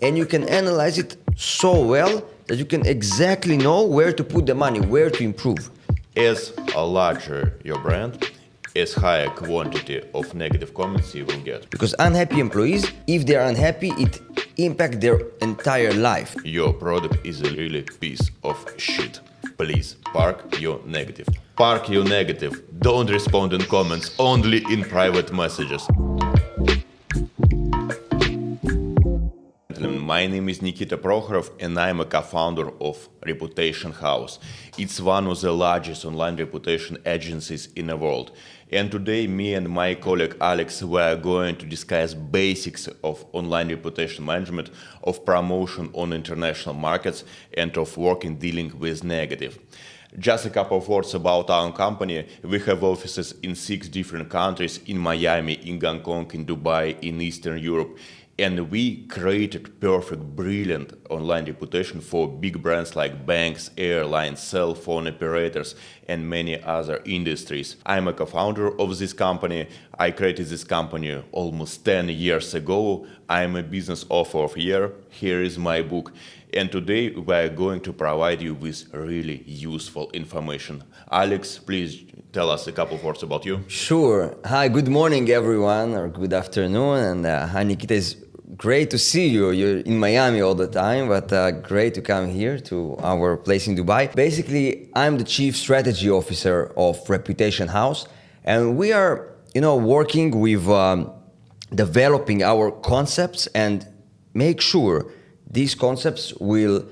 and you can analyze it so well that you can exactly know where to put the money, where to improve. As larger your brand, as higher quantity of negative comments you will get. Because unhappy employees, if they are unhappy, it impacts their entire life. Your product is a really piece of shit. Please park your negative. Park your negative. Don't respond in comments, only in private messages. My name is Nikita Prokhorov and I'm a co-founder of Reputation House. It's one of the largest online reputation agencies in the world. And today, me and my colleague Alex were going to discuss basics of online reputation management, of promotion on international markets, and of working dealing with negative. Just a couple of words about our company. We have offices in 6 different countries, in Miami, in Hong Kong, in Dubai, in Eastern Europe. And we created perfect, brilliant online reputation for big brands like banks, airlines, cell phone operators, and many other industries. I'm a co-founder of this company. I created this company almost 10 years ago. I'm a business author of the year. Here is my book. And today we're going to provide you with really useful information. Alex, please tell us a couple of words about you. Sure. Hi, good morning, everyone, or good afternoon. And hi, Nikita. It's great to see you. You're in Miami all the time, but great to come here to our place in Dubai. Basically, I'm the Chief Strategy Officer of Reputation House, and we are, working with developing our concepts and make sure these concepts will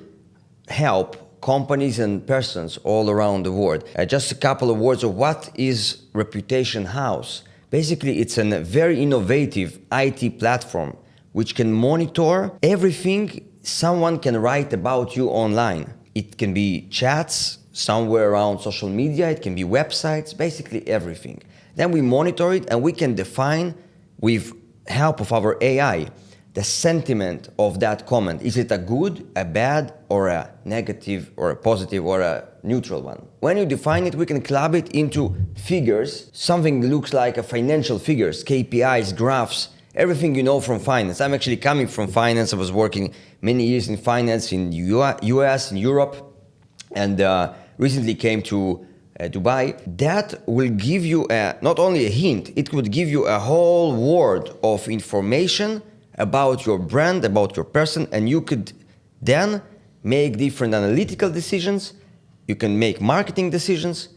help companies and persons all around the world. Just a couple of words of what is Reputation House. Basically, it's a very innovative IT platform which can monitor everything someone can write about you online. It can be chats somewhere around social media, it can be websites, basically everything. Then we monitor it and we can define, with help of our AI, the sentiment of that comment. Is it a good, a bad, or a negative, or a positive, or a neutral one? When you define it, we can club it into figures, something that looks like a financial figures, KPIs, graphs, everything you know from finance. I'm actually coming from finance. I was working many years in finance in US, in Europe, and recently came to Dubai. That will give you not only a hint, it would give you a whole world of information about your brand, about your person, and you could then make different analytical decisions, you can make marketing decisions,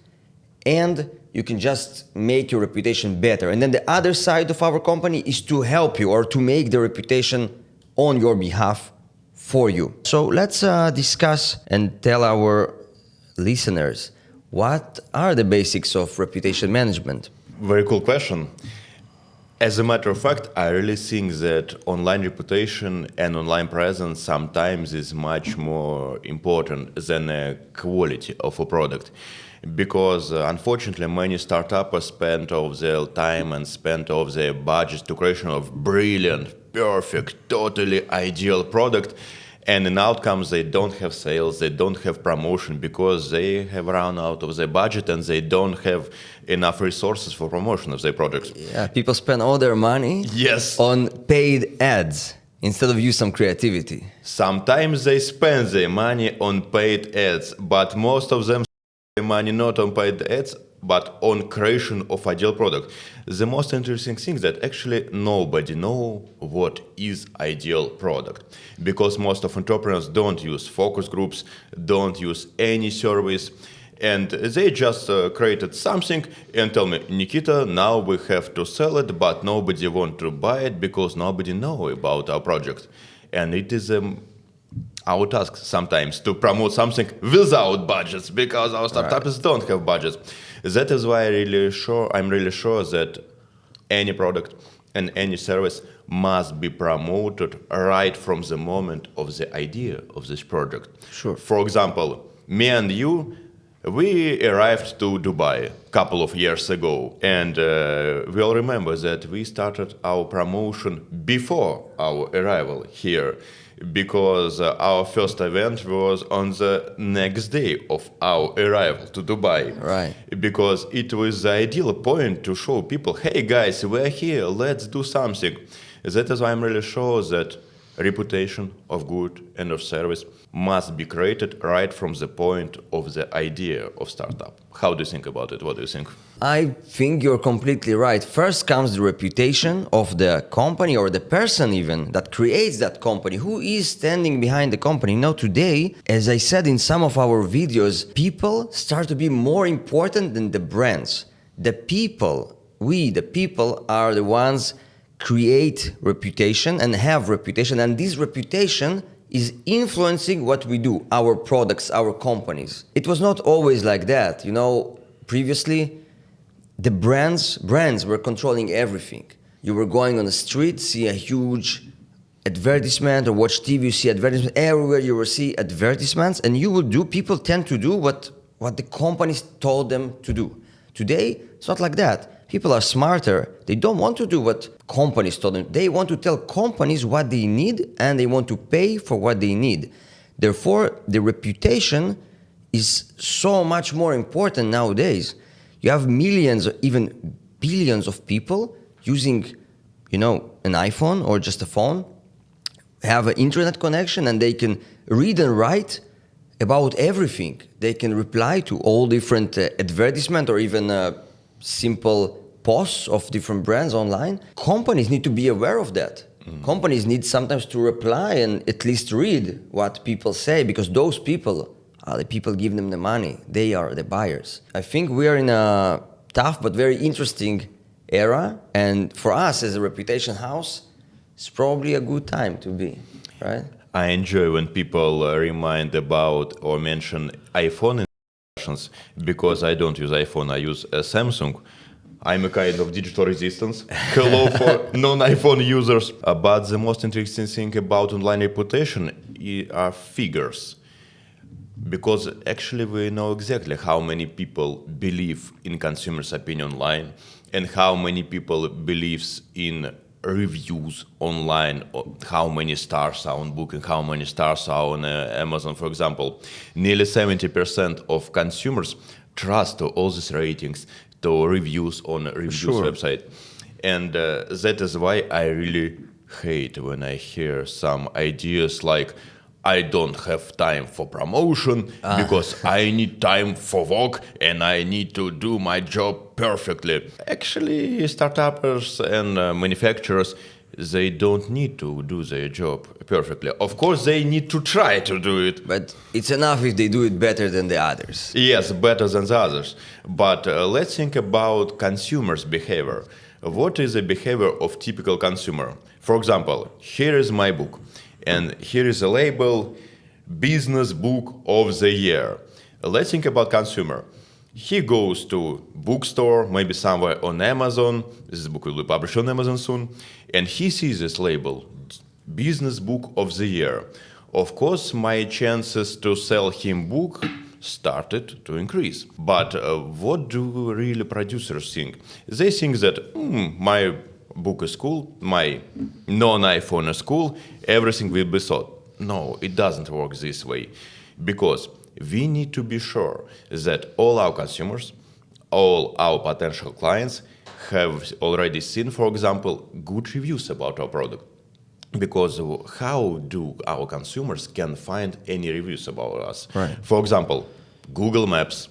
and you can just make your reputation better. And then the other side of our company is to help you or to make the reputation on your behalf for you. So let's discuss and tell our listeners, what are the basics of reputation management? Very cool question. As a matter of fact, I really think that online reputation and online presence sometimes is much more important than the quality of a product. Because unfortunately, many startups spend all their time and spend all their budgets to creation of brilliant, perfect, totally ideal product. And in outcomes, they don't have sales, they don't have promotion because they have run out of their budget and they don't have enough resources for promotion of their products. Yeah, people spend all their money on paid ads instead of use some creativity. Sometimes they spend their money on paid ads, but most of them spend their money not on paid ads, but on creation of ideal product. The most interesting thing is that actually nobody knows what is ideal product, because most of entrepreneurs don't use focus groups, don't use any service, and they just created something and tell me, Nikita, now we have to sell it, but nobody want to buy it because nobody know about our project. And it is our task sometimes to promote something without budgets, because our startups don't have budgets. That is why I'm really sure that any product and any service must be promoted right from the moment of the idea of this project. Sure. For example, me and you, we arrived to Dubai a couple of years ago, and we all remember that we started our promotion before our arrival here, because our first event was on the next day of our arrival to Dubai. Right. Because it was the ideal point to show people, hey guys, we're here, let's do something. That is why I'm really sure that Reputation of good and of service must be created right from the point of the idea of startup. How do you think about it? What do you think? I think you're completely right. First comes the reputation of the company or the person even that creates that company. Who is standing behind the company? Now today, as I said in some of our videos, people start to be more important than the brands. The people, the people are the ones create reputation and have reputation, and this reputation is influencing what we do, our products, our companies. It was not always like that. Previously, the brands were controlling everything. You were going on the street, see a huge advertisement, or watch TV, you see advertisements. Everywhere you will see advertisements, and people tend to do what the companies told them to do. Today, it's not like that. People are smarter. They don't want to do what companies told them. They want to tell companies what they need, and they want to pay for what they need. Therefore, the reputation is so much more important nowadays. You have millions, even billions of people using, an iPhone or just a phone, have an internet connection, and they can read and write about everything. They can reply to all different advertisements or even simple posts of different brands online. Companies need to be aware of that. Companies need sometimes to reply and at least read what people say, because those people are the people giving them the money. They are the buyers. I think we are in a tough but very interesting era, and for us as a reputation house, it's probably a good time to be, right? I enjoy when people remind about or mention iPhone in discussions, because I don't use iPhone, I use a Samsung. I'm a kind of digital resistance. Hello for non-iPhone users. But the most interesting thing about online reputation are figures. Because actually we know exactly how many people believe in consumers' opinion online and how many people believes in reviews online, how many stars are on Booking, how many stars are on Amazon, for example. Nearly 70% of consumers trust to all these ratings, to reviews on reviews website. And that is why I really hate when I hear some ideas like, I don't have time for promotion because I need time for work and I need to do my job perfectly. Actually, startups and manufacturers, they don't need to do their job perfectly. Of course, they need to try to do it. But it's enough if they do it better than the others. Yes, better than the others. But let's think about consumers' behavior. What is the behavior of typical consumer? For example, here is my book. And here is a label, Business Book of the Year. Let's think about consumer. He goes to bookstore, maybe somewhere on Amazon. This book will be published on Amazon soon. And he sees this label, Business Book of the Year. Of course, my chances to sell him book started to increase. But what do really producers think? They think that, my book is cool, my non-iPhone is cool, everything will be sold. No, it doesn't work this way, because we need to be sure that all our consumers, all our potential clients have already seen, for example, good reviews about our product. Because how do our consumers can find any reviews about us? Right. For example, Google Maps,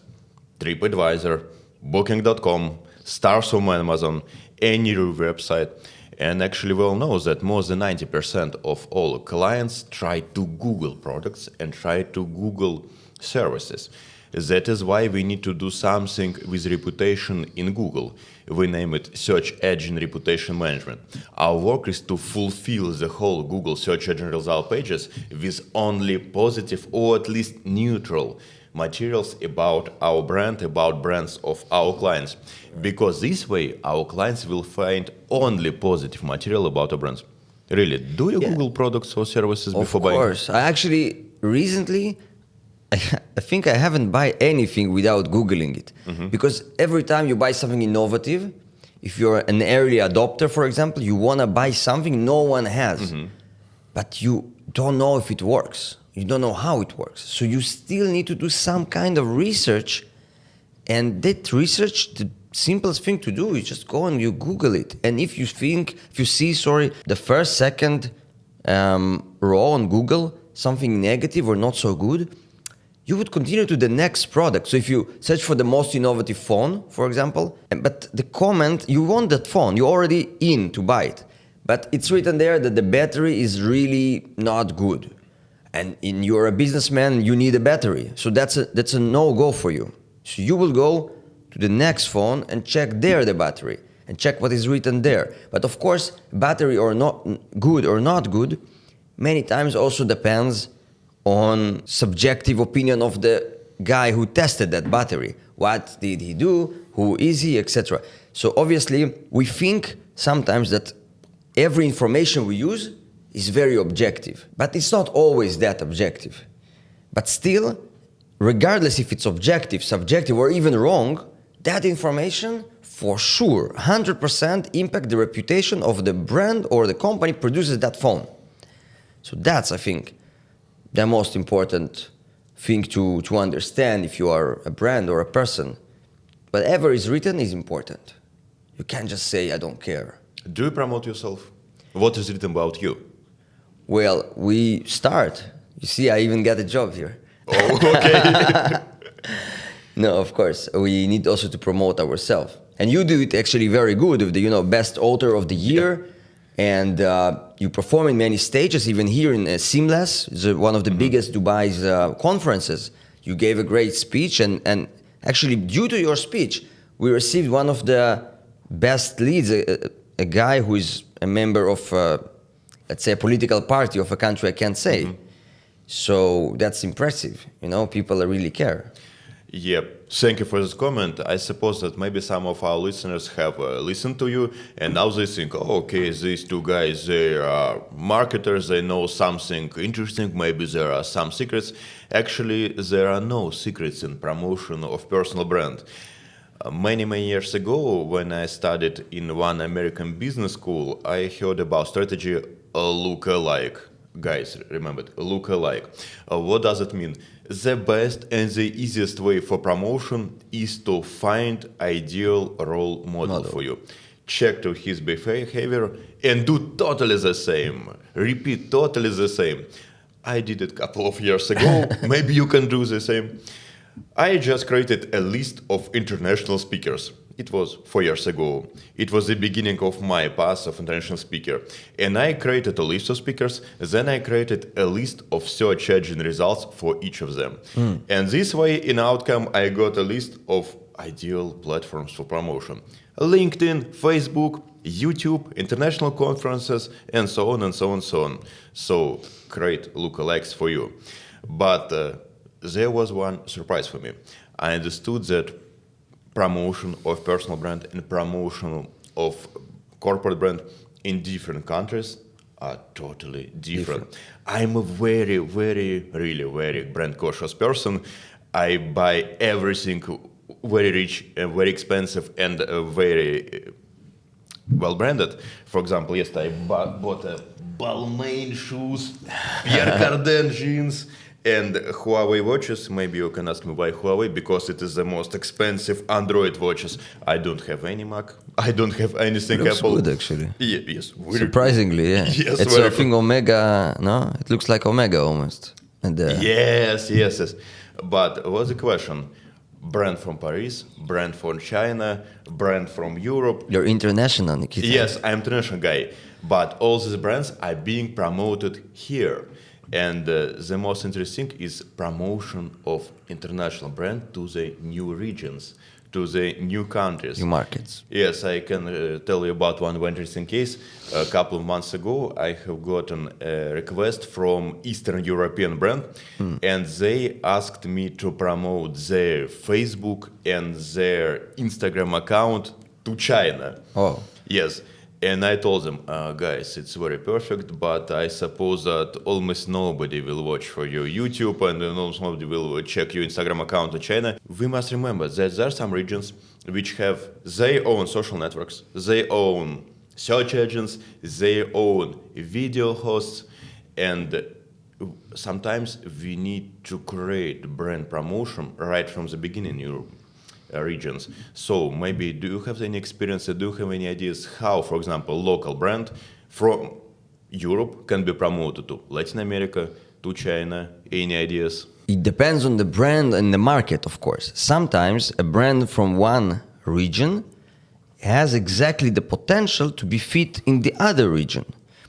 TripAdvisor, Booking.com, stars on Amazon, any website. And actually we all know that more than 90% of all clients try to Google products and try to Google services. That is why we need to do something with reputation in Google. We name it Search Engine Reputation Management. Our work is to fulfill the whole Google search engine result pages with only positive or at least neutral materials about our brand, about brands of our clients. Because this way, our clients will find only positive material about our brands. Really, do you Google products or services before buying? Of course. I actually, recently, I think I haven't buy anything without Googling it. Because every time you buy something innovative, if you're an early adopter, for example, you want to buy something no one has. But you don't know if it works. You don't know how it works. So you still need to do some kind of research. And that research, the simplest thing to do is just go and you Google it. And if you see, the first, second raw on Google, something negative or not so good, you would continue to the next product. So if you search for the most innovative phone, for example, but the comment, you want that phone, you're already in to buy it, but it's written there that the battery is really not good. And you're a businessman, you need a battery. So that's a no-go for you. So you will go to the next phone and check there the battery and check what is written there. But of course, battery or not good or not good, many times also depends on subjective opinion of the guy who tested that battery. What did he do? Who is he? Etc. So obviously, we think sometimes that every information we use is very objective, but it's not always that objective. But still, regardless if it's objective, subjective, or even wrong, that information for sure 100% impact the reputation of the brand or the company produces that phone. So that's, I think, the most important thing to understand if you are a brand or a person. Whatever is written is important. You can't just say, I don't care. Do you promote yourself? What is written about you? Well, we start. You see, I even got a job here. Oh, okay. No, of course. We need also to promote ourselves. And you do it actually very good with the, best author of the year. And you perform in many stages, even here in Seamless, one of the biggest Dubai's conferences. You gave a great speech, and actually, due to your speech, we received one of the best leads, a guy who is a member of, let's say, a political party of a country I can't say. So that's impressive. People really care. Yep. Thank you for this comment. I suppose that maybe some of our listeners have listened to you, and now they think, oh, okay, these two guys, they are marketers, they know something interesting, maybe there are some secrets. Actually, there are no secrets in promotion of personal brand. Many years ago, when I studied in one American business school, I heard about strategy look-alike. Guys, remember it, look-alike. What does it mean? The best and the easiest way for promotion is to find ideal role model for you. Check to his behavior and do totally the same. Repeat totally the same. I did it a couple of years ago. Maybe you can do the same. I just created a list of international speakers. It was 4 years ago. It was the beginning of my path of international speaker. And I created a list of speakers. Then I created a list of search engine results for each of them. And this way, in outcome, I got a list of ideal platforms for promotion. LinkedIn, Facebook, YouTube, international conferences, and so on and so on and so on. So great lookalikes for you. But there was one surprise for me. I understood that promotion of personal brand and promotion of corporate brand in different countries are totally different. I'm a very brand cautious person. I buy everything very rich and very expensive and very well branded. For example, yesterday I bought a Balmain shoes, Pierre Cardin jeans, and Huawei watches. Maybe you can ask me why Huawei, because it is the most expensive Android watches. I don't have any Mac. I don't have anything Looks Apple. good, actually. Yes. Surprisingly, yeah. Yes, it's very I think Omega, no? It looks like Omega almost. And, Yes. But what's the question? Brand from Paris, brand from China, brand from Europe. You're international, Nikita. Yes, I'm international guy. But all these brands are being promoted here. And the most interesting is promotion of international brand to the new regions, to the new countries. New markets. Yes, I can tell you about one very interesting case. A couple of months ago, I have gotten a request from Eastern European brand, and they asked me to promote their Facebook and their Instagram account to China. Oh. Yes. And I told them, guys, it's very perfect, but I suppose that almost nobody will watch for your YouTube and almost nobody will check your Instagram account in China. We must remember that there are some regions which have their own social networks, their own search engines, their own video hosts, and sometimes we need to create brand promotion right from the beginning in Europe. Regions. So maybe do you have any experience, do you have any ideas how, for example, local brand from Europe can be promoted to Latin America, to China? Any ideas? It depends on the brand and the market, of course. Sometimes a brand from one region has exactly the potential to be fit in the other region.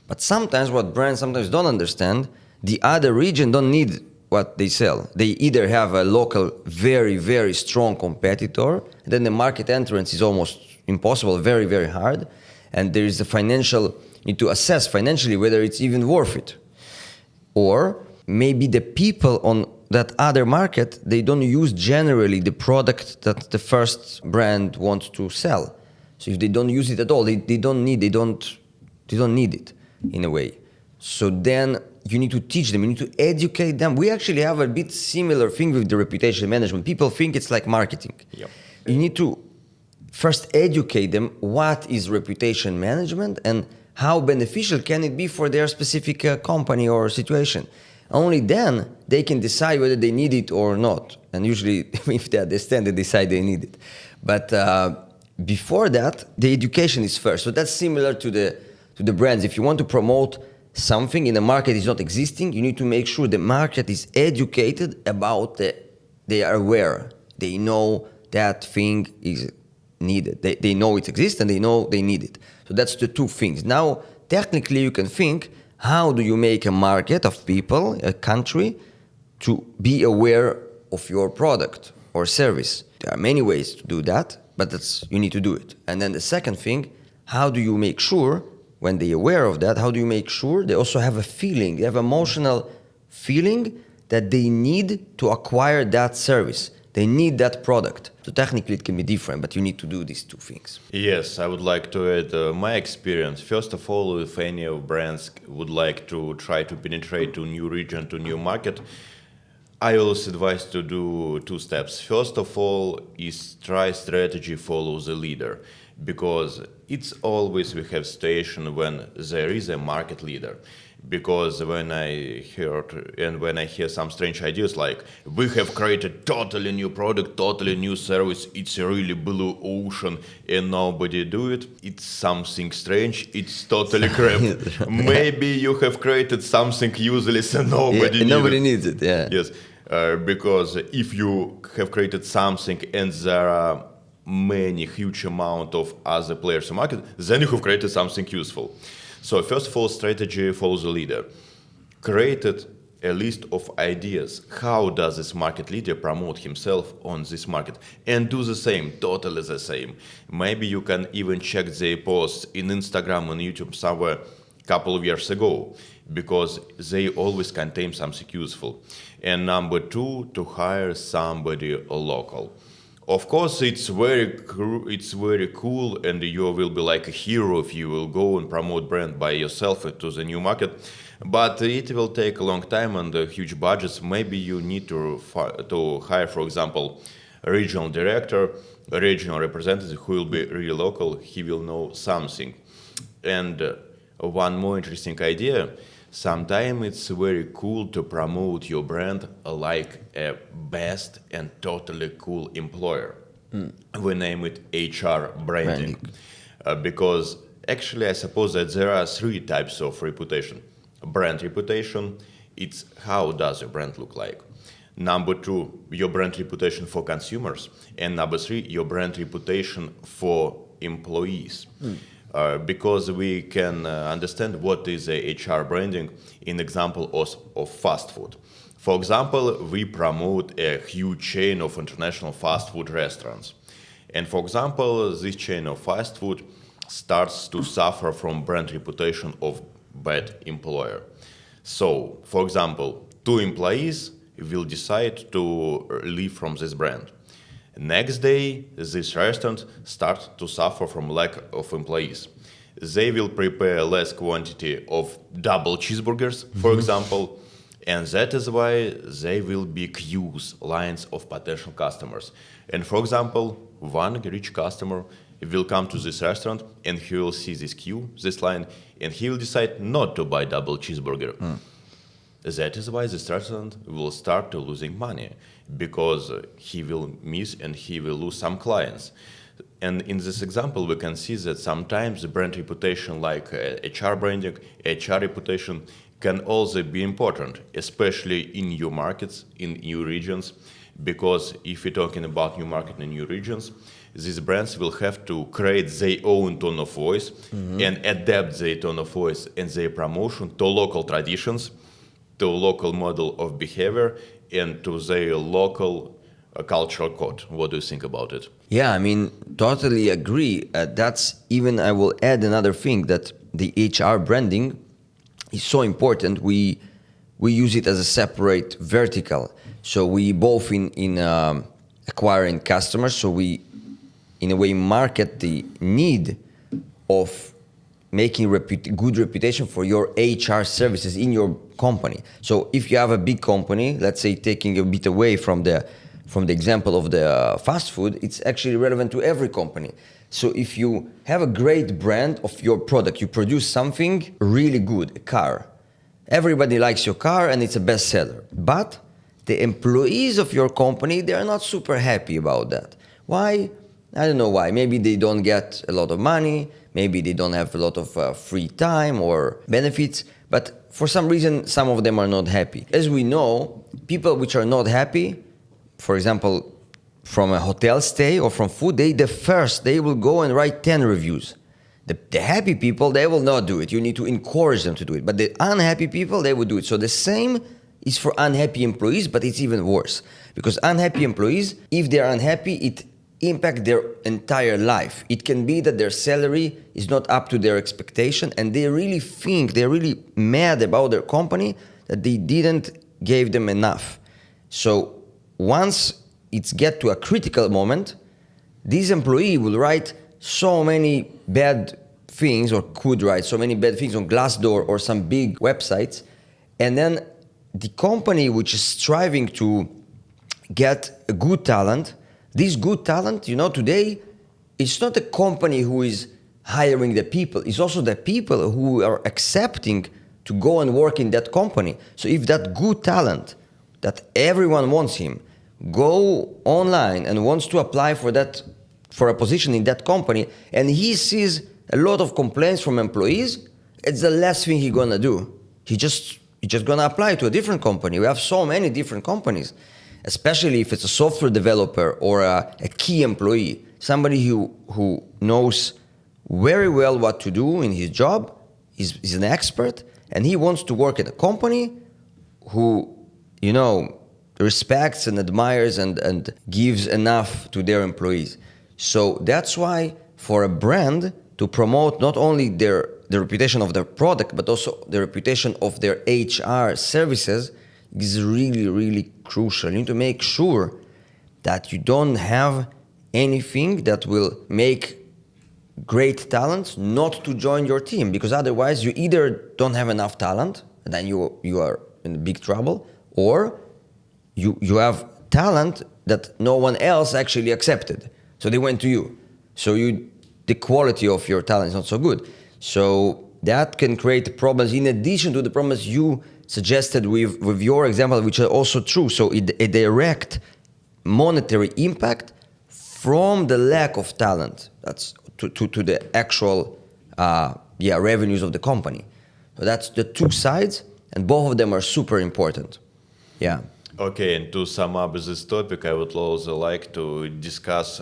But sometimes what brands sometimes don't understand, the other region don't need what they sell. They either have a local, very, very strong competitor, then the market entrance is almost impossible, very, very hard, and there is a financial, you need to assess financially whether it's even worth it. Or maybe the people on that other market, they don't use generally the product that the first brand wants to sell. So if they don't use it at all, they don't need it in a way. So then you need to teach them, you need to educate them. We actually have a bit similar thing with the reputation management. People think it's like marketing. Yep. You need to first educate them what is reputation management and how beneficial can it be for their specific company or situation. Only then they can decide whether they need it or not. And usually, if they understand, they decide they need it. But before that, the education is first. So that's similar to the brands. If you want to promote something in a market is not existing, you need to make sure the market is educated about they are aware. They know that thing is needed. They know it exists and they know they need it. So that's the two things. Now, technically, you can think, how do you make a market of people, a country, to be aware of your product or service? There are many ways to do that, but you need to do it. And then the second thing, how do you make sure, when they're aware of that, how do you make sure they also have a feeling, they have emotional feeling that they need to acquire that service? They need that product. So technically it can be different, but you need to do these two things. Yes, I would like to add my experience. First of all, if any of brands would like to try to penetrate to new region, to new market, I always advise to do two steps. First of all is try strategy, follow the leader. Because it's always we have situation when there is a market leader. Because when I hear some strange ideas like we have created totally new product, totally new service, it's a really blue ocean and nobody do it, it's something strange, it's totally crap. Maybe you have created something useless and nobody needs it. Yeah. Yes, because if you have created something and there are many huge amount of other players in the market, then you have created something useful. So first of all, strategy follows the leader. Created a list of ideas. How does this market leader promote himself on this market? And do the same, totally the same. Maybe you can even check their posts in Instagram and YouTube somewhere a couple of years ago, because they always contain something useful. And number two, to hire somebody local. Of course, it's very cool, and you will be like a hero if you will go and promote brand by yourself to the new market. But it will take a long time and huge budgets. Maybe you need to hire, for example, a regional director, a regional representative who will be really local. He will know something. And one more interesting idea. Sometimes it's very cool to promote your brand like a best and totally cool employer. We name it HR branding. Because actually I suppose that there are three types of reputation. Brand reputation, it's how does your brand look like. Number two, your brand reputation for consumers. And number three, your brand reputation for employees. Because we can understand what is a HR branding in example of fast food. For example, we promote a huge chain of international fast food restaurants. And for example, this chain of fast food starts to suffer from brand reputation of bad employer. So, for example, 2 employees will decide to leave from this brand. Next day, this restaurant starts to suffer from lack of employees. They will prepare less quantity of double cheeseburgers, for example, and that is why they will be queues, lines of potential customers. And for example, one rich customer will come to this restaurant and he will see this queue, this line, and he will decide not to buy double cheeseburger. That is why this restaurant will start to losing money, because he will miss and he will lose some clients. And in this example, we can see that sometimes the brand reputation, like HR branding, HR reputation, can also be important, especially in new markets, in new regions, because if we're talking about new market and new regions, these brands will have to create their own tone of voice and adapt their tone of voice and their promotion to local traditions, to local model of behavior, and to their local cultural code. What do you think about it? Yeah, I mean, totally agree. That's even, I will add another thing that the HR branding is so important. We use it as a separate vertical. So we both in acquiring customers. So we, in a way, market the need of making good reputation for your HR services in your company. So if you have a big company, let's say taking a bit away from the example of the fast food, it's actually relevant to every company. So if you have a great brand of your product, you produce something really good, a car. Everybody likes your car and it's a bestseller. But the employees of your company, they are not super happy about that. Why? I don't know why. Maybe they don't get a lot of money. Maybe they don't have a lot of free time or benefits. But for some reason, some of them are not happy. As we know, people which are not happy, for example, from a hotel stay or from food, they will go and write 10 reviews. The happy people, they will not do it. You need to encourage them to do it. But the unhappy people, they will do it. So the same is for unhappy employees, but it's even worse. Because unhappy employees, if they're unhappy, it impacts their entire life. It can be that their salary is not up to their expectation, and they're really mad about their company that they didn't give them enough. So once it's get to a critical moment, this employee will write so many bad things, or could write so many bad things on Glassdoor or some big websites, and then the company which is striving to get a good talent, this good talent, today, it's not a company who is hiring the people, it's also the people who are accepting to go and work in that company. So if that good talent that everyone wants him go online and wants to apply for a position in that company, and he sees a lot of complaints from employees, it's the last thing he's gonna do. He's just gonna apply to a different company. We have so many different companies, especially if it's a software developer or a key employee, somebody who knows very well what to do in his job, is an expert, and he wants to work at a company who, respects and admires and gives enough to their employees. So that's why for a brand to promote not only the reputation of their product, but also the reputation of their HR services is really, really crucial. You need to make sure that you don't have anything that will make great talents not to join your team, because otherwise you either don't have enough talent, and then you are in big trouble, or you have talent that no one else actually accepted. So they went to you. So the quality of your talent is not so good. So that can create problems in addition to the problems you suggested with your example, which are also true. So a direct monetary impact from the lack of talent. That's to the actual revenues of the company. So that's the two sides, and both of them are super important. Yeah. Okay, and to sum up this topic, I would also like to discuss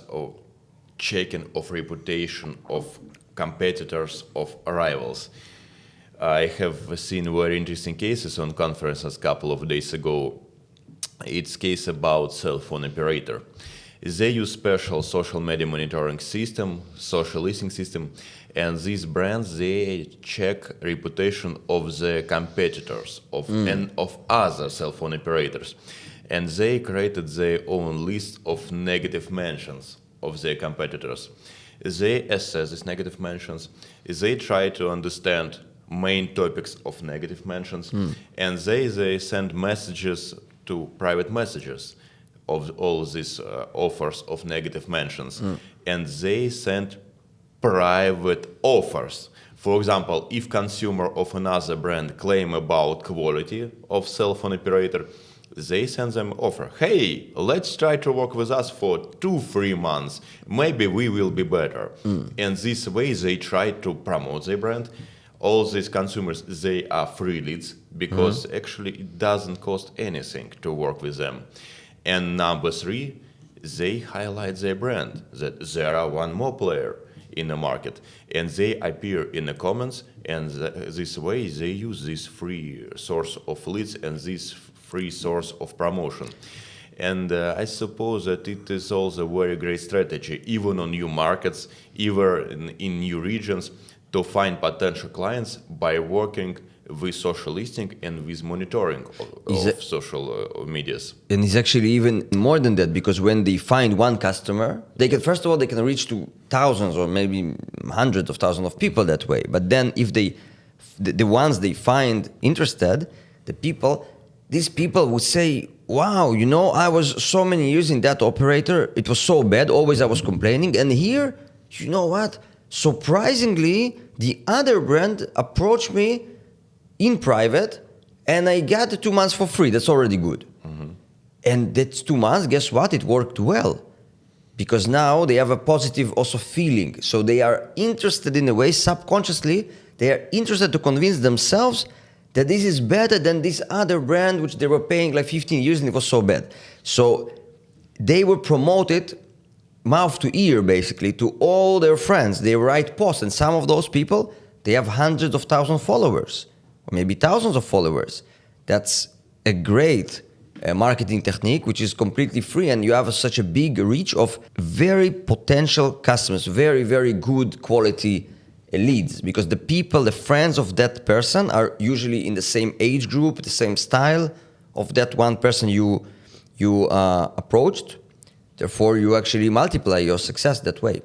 checking of reputation of competitors, of rivals. I have seen very interesting cases on conferences a couple of days ago. It's case about cell phone operator. They use special social media monitoring system, social listening system, and these brands, they check reputation of the competitors and of other cell phone operators. And they created their own list of negative mentions of their competitors. They assess these negative mentions, they try to understand main topics of negative mentions, and they send messages to private messages of all these offers of negative mentions. And they send private offers. For example, if consumer of another brand claim about quality of cell phone operator, they send them offer. Hey, let's try to work with us for 2-3 months. Maybe we will be better. And this way they try to promote their brand. All these consumers, they are free leads because actually it doesn't cost anything to work with them. And number 3, they highlight their brand, that there are one more player in the market, and they appear in the comments, and this way they use this free source of leads and this free source of promotion. And I suppose that it is also a very great strategy, even on new markets, even in new regions, to find potential clients by working with social listing and with monitoring of social medias. And it's actually even more than that, because when they find one customer, they can, first of all, they can reach to thousands or maybe hundreds of thousands of people that way. But then if they, the ones they find interested, these people would say, wow, you know, I was so many years in that operator, it was so bad, always I was complaining. And here, you know what? Surprisingly, the other brand approached me in private, and I got the 2 months for free. That's already good. And that's 2 months, guess what? It worked well. Because now they have a positive also feeling. So they are interested in a way, subconsciously, they are interested to convince themselves that this is better than this other brand which they were paying like 15 years and it was so bad. So they were promoted mouth to ear, basically, to all their friends. They write posts, and some of those people, they have hundreds of thousands of followers, or maybe thousands of followers. That's a great marketing technique, which is completely free, and you have such a big reach of very potential customers, very, very good quality leads, because the people, the friends of that person are usually in the same age group, the same style of that one person you approached. Therefore, you actually multiply your success that way.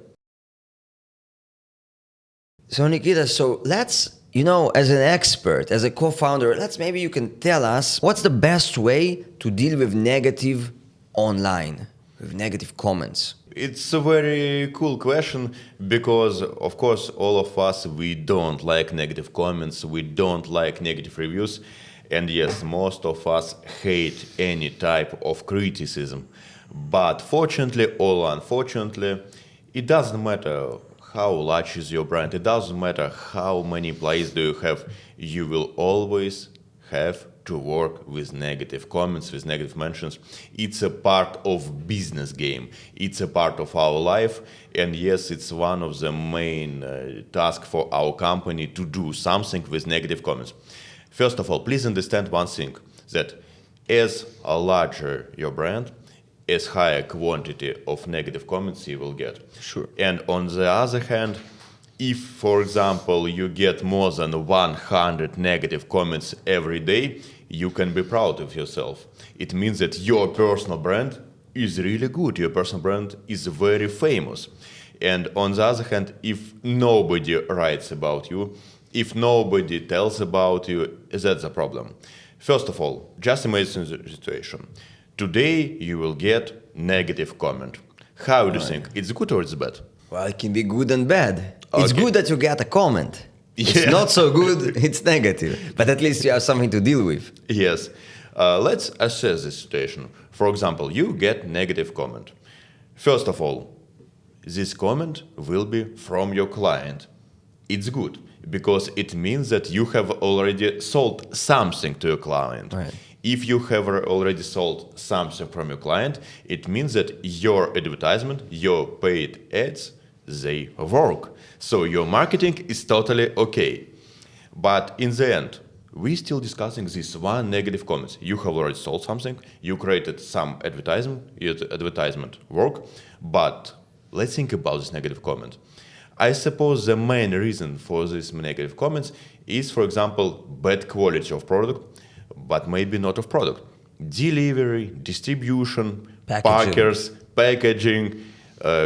So Nikita, so let's, you know, as an expert, as a co-founder, maybe you can tell us what's the best way to deal with negative online, with negative comments. It's a very cool question because, of course, all of us, we don't like negative comments, we don't like negative reviews. And yes, most of us hate any type of criticism. But fortunately or unfortunately, it doesn't matter how large is your brand, it doesn't matter how many employees do you have, you will always have to work with negative comments, with negative mentions. It's a part of business game, it's a part of our life, and yes, it's one of the main tasks for our company to do something with negative comments. First of all, please understand one thing, that as larger your brand, as higher quantity of negative comments you will get. Sure. And on the other hand, if, for example, you get more than 100 negative comments every day, you can be proud of yourself. It means that your personal brand is really good, your personal brand is very famous. And on the other hand, if nobody writes about you, if nobody tells about you, that's a problem. First of all, just imagine the situation. Today you will get negative comment. How do you think? It's good or it's bad? Well, it can be good and bad. It's Okay. good that you get a comment. It's not so good, it's negative. But at least you have something to deal with. Yes. Let's assess this situation. For example, you get negative comment. First of all, this comment will be from your client. It's good because it means that you have already sold something to your client. Right. If you have already sold something from your client, it means that your advertisement, your paid ads, they work. So your marketing is totally okay. But in the end, we're still discussing this one negative comment. You have already sold something, you created some advertisement, your advertisement work, but let's think about this negative comment. I suppose the main reason for these negative comments is, for example, bad quality of product, but maybe not of product. Delivery, distribution, packers, packaging,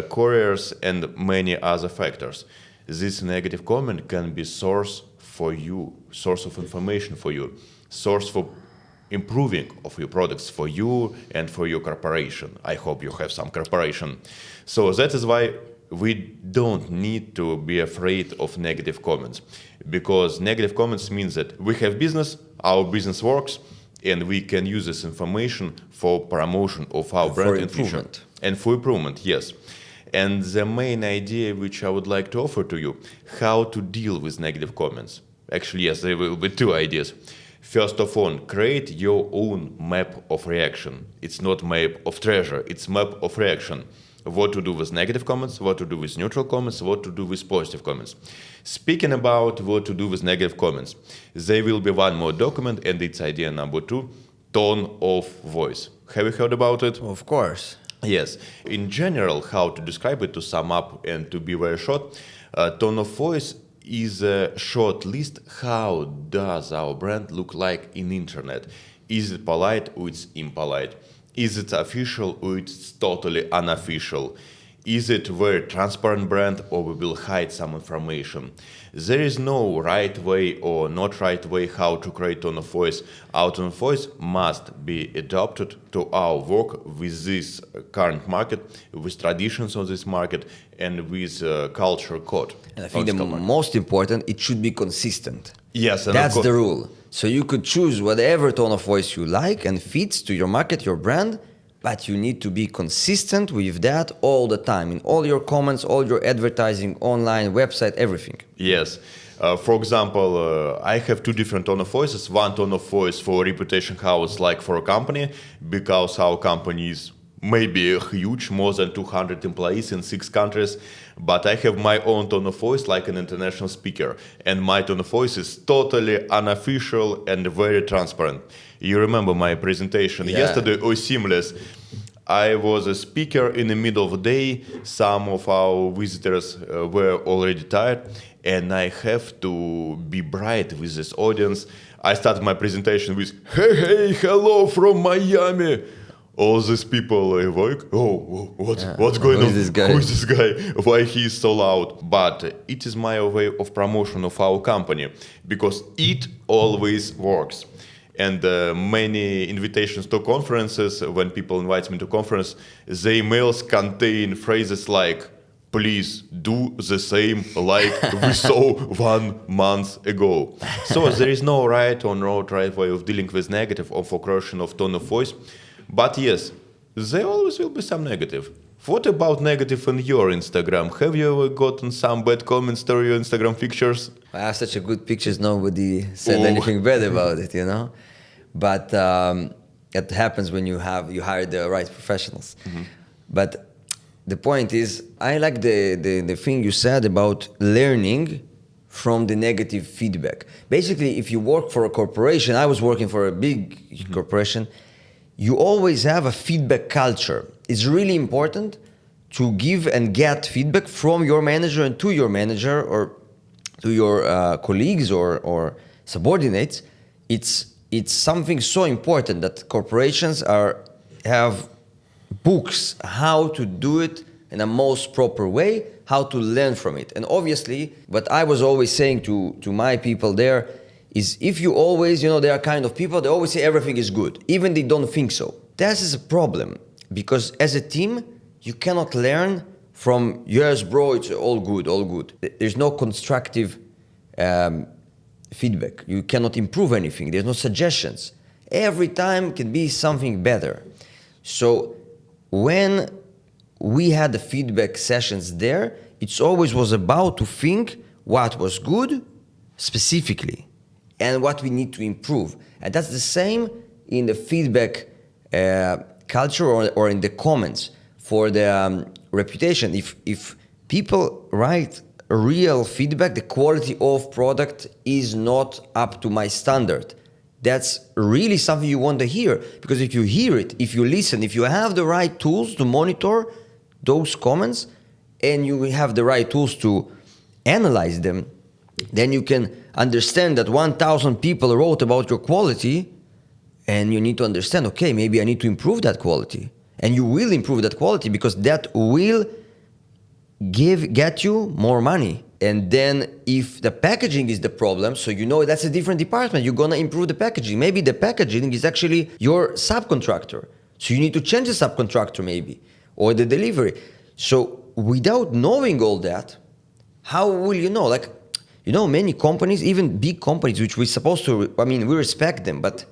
couriers, and many other factors. This negative comment can be source for you, source of information for you, source for improving of your products for you and for your corporation. I hope you have some corporation. So that is why we don't need to be afraid of negative comments, because negative comments means that we have business, our business works, and we can use this information for promotion of our For brand in future. improvement. And for improvement, yes. And the main idea which I would like to offer to you, how to deal with negative comments. Actually, yes, there will be two ideas. First of all, create your own map of reaction. It's not map of treasure, it's map of reaction. What to do with negative comments, what to do with neutral comments, what to do with positive comments. Speaking about what to do with negative comments, there will be one more document, and it's idea number 2, tone of voice. Have you heard about it? Of course. Yes. In general, how to describe it, to sum up and to be very short, tone of voice is a short list how does our brand look like in internet. Is it polite or it's impolite? Is it official or it's totally unofficial? Is it very transparent brand or we will hide some information? There is no right way or not right way how to create tone of voice. Our tone of voice must be adapted to our work with this current market, with traditions of this market, and with culture code. And I think the most important, it should be consistent. Yes, and that's the rule. So you could choose whatever tone of voice you like and fits to your market, your brand, but you need to be consistent with that all the time, in all your comments, all your advertising, online, website, everything. Yes. For example, I have two different tone of voices. One tone of voice for reputation house, like for a company, because our company is maybe huge, more than 200 employees in 6 countries. But I have my own tone of voice like an international speaker. And my tone of voice is totally unofficial and very transparent. You remember my presentation yesterday? Oh, seamless. I was a speaker in the middle of the day. Some of our visitors were already tired. And I have to be bright with this audience. I started my presentation with, hey, hello from Miami. All these people are like, what's going on? Who is this guy? Who is this guy? Why he is so loud? But it is my way of promotion of our company because it always works. And many invitations to conferences, when people invite me to conference, the emails contain phrases like, please do the same like we saw 1 month ago. So there is no right or no right way of dealing with negative or for correction of tone of voice. But yes, there always will be some negative. What about negative on your Instagram? Have you ever gotten some bad comments to your Instagram pictures? I have such a good pictures, nobody said anything bad about it, you know? But it happens when you hire the right professionals. Mm-hmm. But the point is, I like the thing you said about learning from the negative feedback. Basically, if you work for a corporation, I was working for a big corporation, you always have a feedback culture. It's really important to give and get feedback from your manager and to your manager or to your colleagues or subordinates. It's something so important that corporations have books how to do it in a most proper way, how to learn from it. And obviously, what I was always saying to my people there is if you always, there are kind of people, they always say everything is good, even they don't think so. That is a problem, because as a team, you cannot learn from, yes, bro, it's all good, all good. There's no constructive feedback. You cannot improve anything. There's no suggestions. Every time can be something better. So when we had the feedback sessions there, it always was about to think what was good specifically and what we need to improve. And that's the same in the feedback culture or in the comments for the reputation. If people write real feedback, the quality of product is not up to my standard. That's really something you want to hear, because if you hear it, if you listen, if you have the right tools to monitor those comments and you have the right tools to analyze them, then you can understand that 1,000 people wrote about your quality and you need to understand, okay, maybe I need to improve that quality. And you will improve that quality because that will get you more money. And then if the packaging is the problem, so that's a different department, you're gonna improve the packaging. Maybe the packaging is actually your subcontractor. So you need to change the subcontractor maybe, or the delivery. So without knowing all that, how will you know? Many companies, even big companies, which we're supposed to, we respect them, but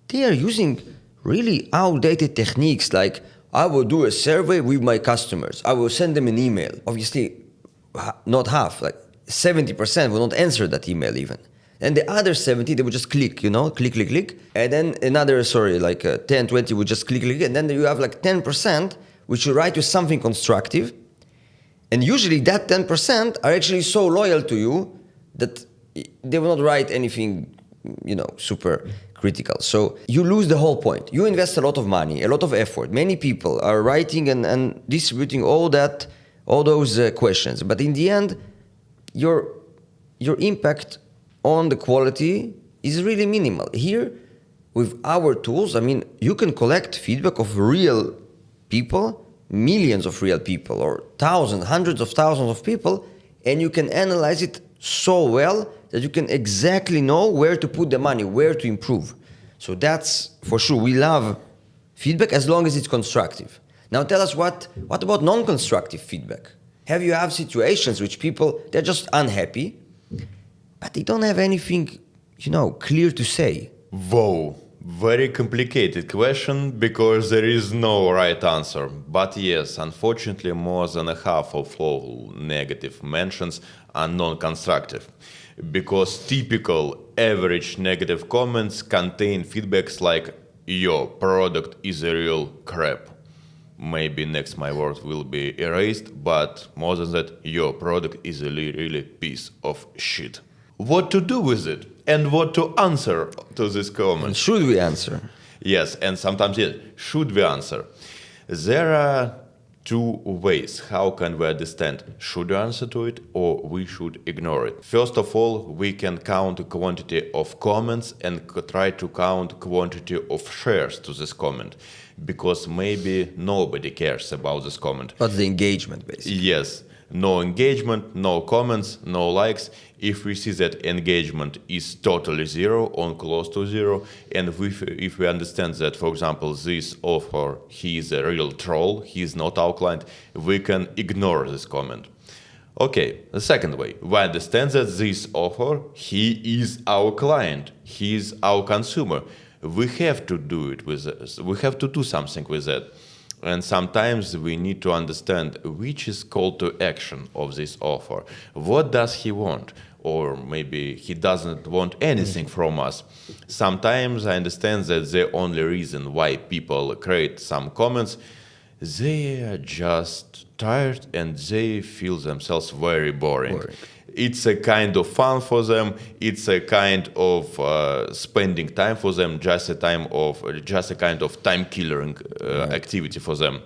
they are using really outdated techniques. Like, I will do a survey with my customers. I will send them an email. Obviously, not half, like 70% will not answer that email even. And the other 70, they would just click, click, click, click. And then another, 10, 20 would just click, click. And then you have like 10%, which you write with something constructive. And usually that 10% are actually so loyal to you that they will not write anything, super critical. So you lose the whole point. You invest a lot of money, a lot of effort. Many people are writing and distributing all those questions. But in the end, your impact on the quality is really minimal. Here, with our tools, you can collect feedback of real people, millions of real people, or thousands, hundreds of thousands of people, and you can analyze it so well that you can exactly know where to put the money, where to improve. So that's for sure. We love feedback as long as it's constructive. Now tell us, what about non-constructive feedback? Have you have situations which people, they're just unhappy, but they don't have anything, clear to say? Whoa, very complicated question because there is no right answer. But yes, unfortunately, more than a half of all negative mentions are non-constructive. Because typical average negative comments contain feedbacks like, your product is a real crap. Maybe next my word will be erased, but more than that, your product is a really piece of shit. What to do with it and what to answer to this comment? And should we answer? Yes, and sometimes yes, should we answer? There are two ways how can we understand should we answer to it or we should ignore it. First of all, we can count the quantity of comments and try to count quantity of shares to this comment, because maybe nobody cares about this comment. What's the engagement, basically? Yes. No engagement, no comments, no likes. If we see that engagement is totally zero or close to zero, and if we understand that, for example, this author, he is a real troll, he is not our client, we can ignore this comment. Okay, the second way, we understand that this author, he is our client, he is our consumer. We have to do it with this. We have to do something with that. And sometimes we need to understand which is call to action of this offer. What does he want? Or maybe he doesn't want anything from us. Sometimes I understand that the only reason why people create some comments, they are just tired and they feel themselves very boring. It's a kind of fun for them. It's a kind of spending time for them. Just a kind of time killing activity for them.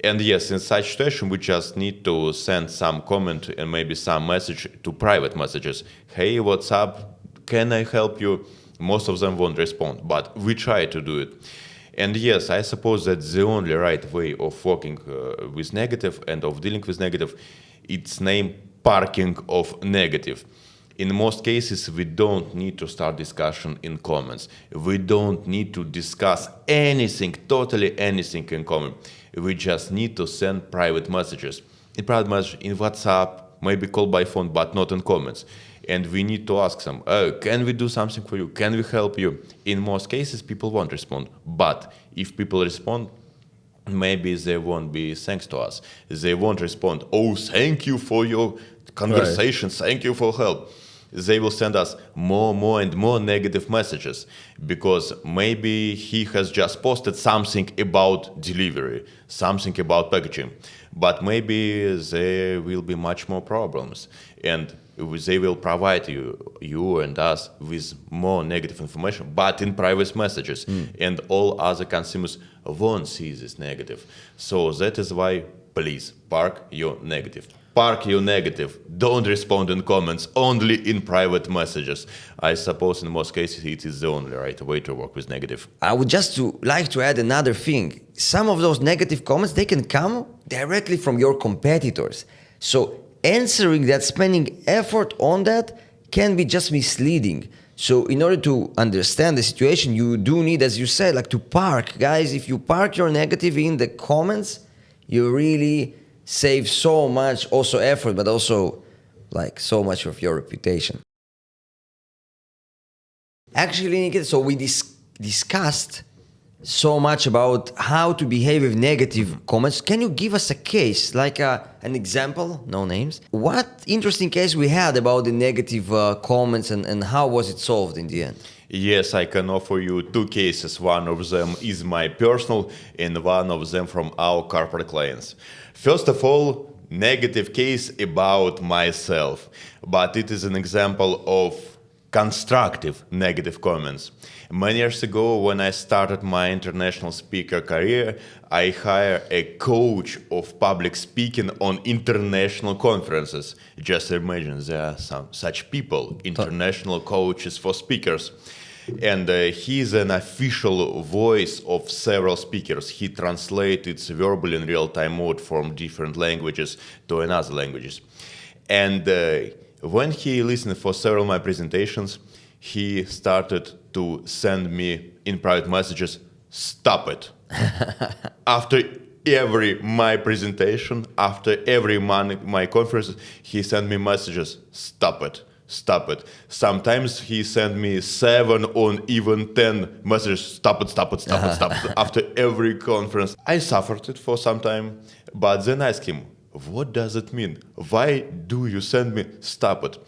And yes, in such situation, we just need to send some comment and maybe some message to private messages. Hey, what's up? Can I help you? Most of them won't respond, but we try to do it. And yes, I suppose that's the only right way of working with negative and of dealing with negative. It's named parking of negative. In most cases, we don't need to start discussion in comments. We don't need to discuss anything, totally anything in comment. We just need to send private messages. In private message, in WhatsApp, maybe call by phone, but not in comments. And we need to ask them, can we do something for you? Can we help you? In most cases, people won't respond. But if people respond, maybe they won't be thanks to us. They won't respond, oh, thank you for your conversation, thank you for help. They will send us more and more negative messages because maybe he has just posted something about delivery, something about packaging, but maybe there will be much more problems and they will provide you and us with more negative information, but in private messages, and all other consumers won't see this negative. So that is why, please, park your negative. Park your negative. Don't respond in comments, only in private messages. I suppose in most cases it is the only right way to work with negative. I would just like to add another thing. Some of those negative comments, they can come directly from your competitors. So answering that, spending effort on that can be just misleading. So in order to understand the situation, you do need, as you said, like to park. Guys, if you park your negative in the comments, you really save so much also effort, but also like so much of your reputation. Actually, Nikita, so we discussed so much about how to behave with negative comments. Can you give us a case, like an example, no names? What interesting case we had about the negative comments and how was it solved in the end? Yes, I can offer you two cases. One of them is my personal, and one of them from our corporate clients. First of all, negative case about myself, but it is an example of constructive negative comments. Many years ago, when I started my international speaker career, I hired a coach of public speaking on international conferences. Just imagine there are some such people, international coaches for speakers. And he is an official voice of several speakers. He translates verbally in real-time mode from different languages to another languages. And when he listened for several of my presentations, he started to send me in private messages, "Stop it." After every my presentation, after every my conferences, he sent me messages, "Stop it. Stop it." Sometimes he sent me 7 or even 10 messages, "Stop it, stop it, stop it, stop it." After every conference, I suffered it for some time, but then I asked him, "What does it mean? Why do you send me stop it?"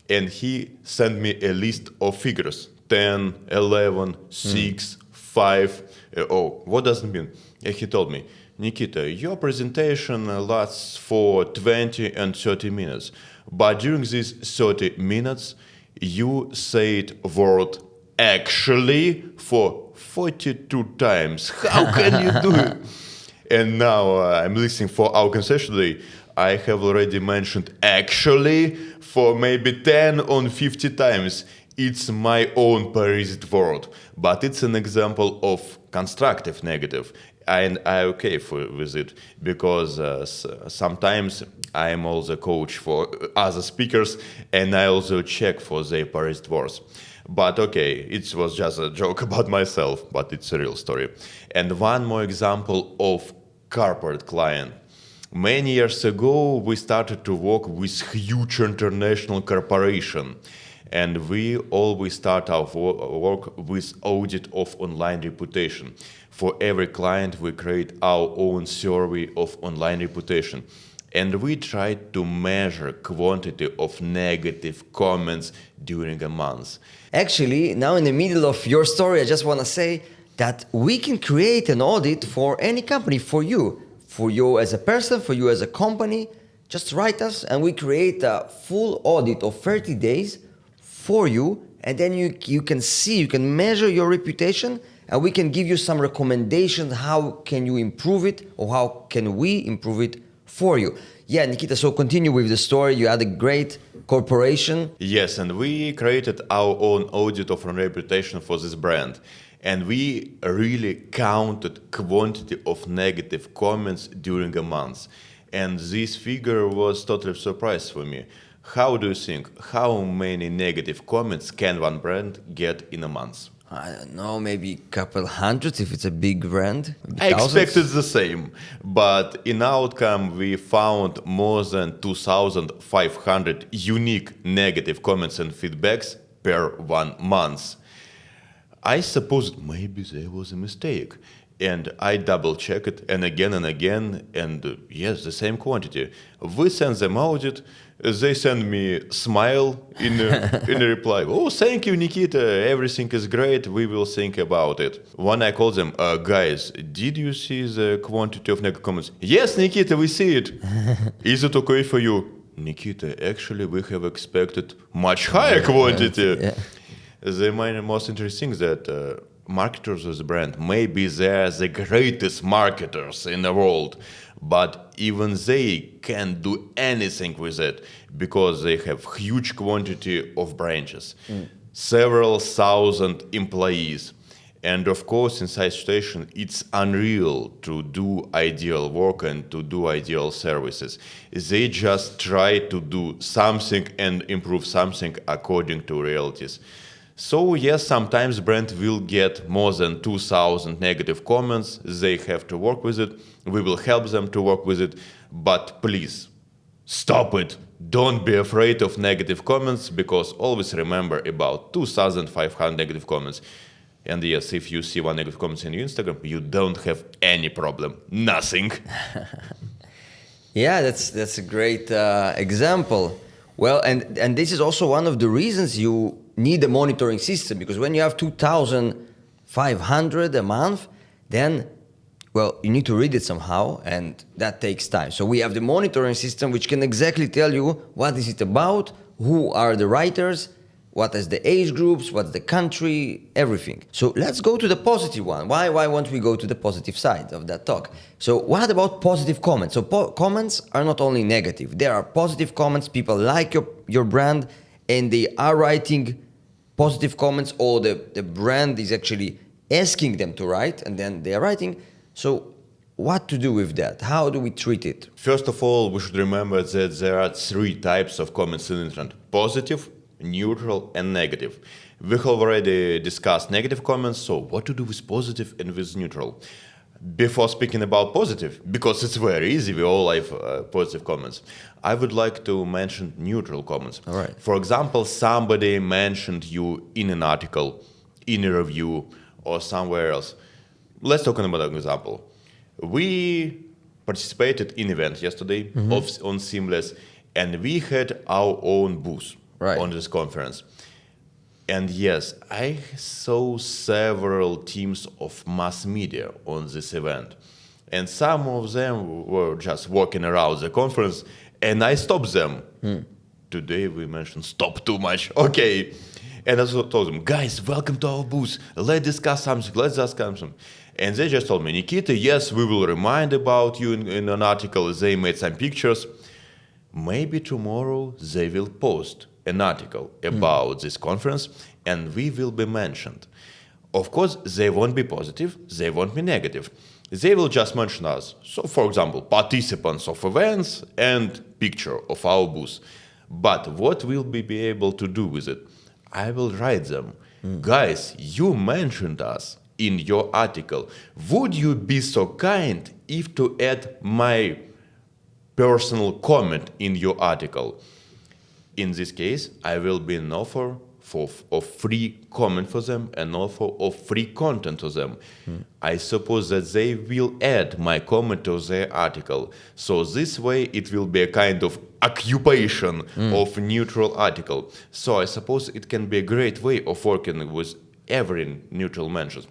And he sent me a list of figures, 10, 11, 6, 5. Oh, what does it mean? And he told me, "Nikita, your presentation lasts for 20 and 30 minutes. But during these 30 minutes, you said word actually for 42 times. How can you do it?" And now I'm listening for our conversation today. I have already mentioned actually for maybe 10 or 50 times. It's my own parasitic word, but it's an example of constructive negative. And I'm okay with it because sometimes I'm also coach for other speakers and I also check for their parasitic words. But okay, it was just a joke about myself, but it's a real story. And one more example of corporate client. Many years ago, we started to work with huge international corporation. And we always start our work with audit of online reputation. For every client, we create our own survey of online reputation. And we try to measure quantity of negative comments during a month. Actually, now in the middle of your story, I just want to say that we can create an audit for any company, for you as a person, for you as a company. Just write us and we create a full audit of 30 days for you, and then you can see, you can measure your reputation, and we can give you some recommendations how can you improve it or how can we improve it for you. Yeah, Nikita, so continue with the story. You had a great corporation. Yes, and we created our own audit of reputation for this brand. And we really counted quantity of negative comments during a month. And this figure was totally a surprise for me. How do you think, how many negative comments can one brand get in a month? I don't know, maybe a couple hundreds if it's a big brand. I expected the same, but in outcome we found more than 2,500 unique negative comments and feedbacks per 1 month. I supposed maybe there was a mistake, and I double-checked it and again, and yes, the same quantity. We sent them audit. They send me smile in a reply. "Oh, thank you, Nikita. Everything is great. We will think about it." When I called them, "Guys, did you see the quantity of negative comments?" "Yes, Nikita, we see it." "Is it okay for you?" "Nikita, actually, we have expected much higher quantity." Yeah. The most interesting is that marketers of the brand, maybe they're the greatest marketers in the world, but even they can't do anything with it because they have huge quantity of branches, several thousand employees. And of course, in such situation, it's unreal to do ideal work and to do ideal services. They just try to do something and improve something according to realities. So yes, sometimes brand will get more than 2,000 negative comments. They have to work with it. We will help them to work with it. But please, stop it. Don't be afraid of negative comments, because always remember about 2,500 negative comments. And yes, if you see one negative comment in your Instagram, you don't have any problem. Nothing. Yeah, that's a great example. Well, and this is also one of the reasons you need a monitoring system, because when you have 2,500 a month, then, well, you need to read it somehow, and that takes time. So we have the monitoring system, which can exactly tell you what is it about, who are the writers, what is the age groups, what's the country, everything. So let's go to the positive one. Why won't we go to the positive side of that talk? So what about positive comments? So comments are not only negative. There are positive comments. People like your brand, and they are writing positive comments, or the brand is actually asking them to write, and then they are writing. So what to do with that? How do we treat it? First of all, we should remember that there are three types of comments in the internet: positive, neutral, and negative. We have already discussed negative comments, so what to do with positive and with neutral? Before speaking about positive, because it's very easy, we all have positive comments, I would like to mention neutral comments. All right. For example, somebody mentioned you in an article, in a review, or somewhere else. Let's talk about an example. We participated in an event yesterday on Seamless, and we had our own booth on this conference. And yes, I saw several teams of mass media on this event. And some of them were just walking around the conference, and I stopped them. Today we mentioned stop too much. Okay. And I told them, guys, welcome to our booth. Let's discuss something. And they just told me, Nikita, yes, we will remind about you in an article. They made some pictures. Maybe tomorrow they will post an article about this conference, and we will be mentioned. Of course, they won't be positive, they won't be negative. They will just mention us. So, for example, participants of events and picture of our booth. But what will we be able to do with it? I will write them. Guys, you mentioned us in your article. Would you be so kind if to add my personal comment in your article? In this case, I will be an offer of free comment for them and offer of free content to them. I suppose that they will add my comment to their article. So this way it will be a kind of occupation of neutral article. So I suppose it can be a great way of working with every neutral mention.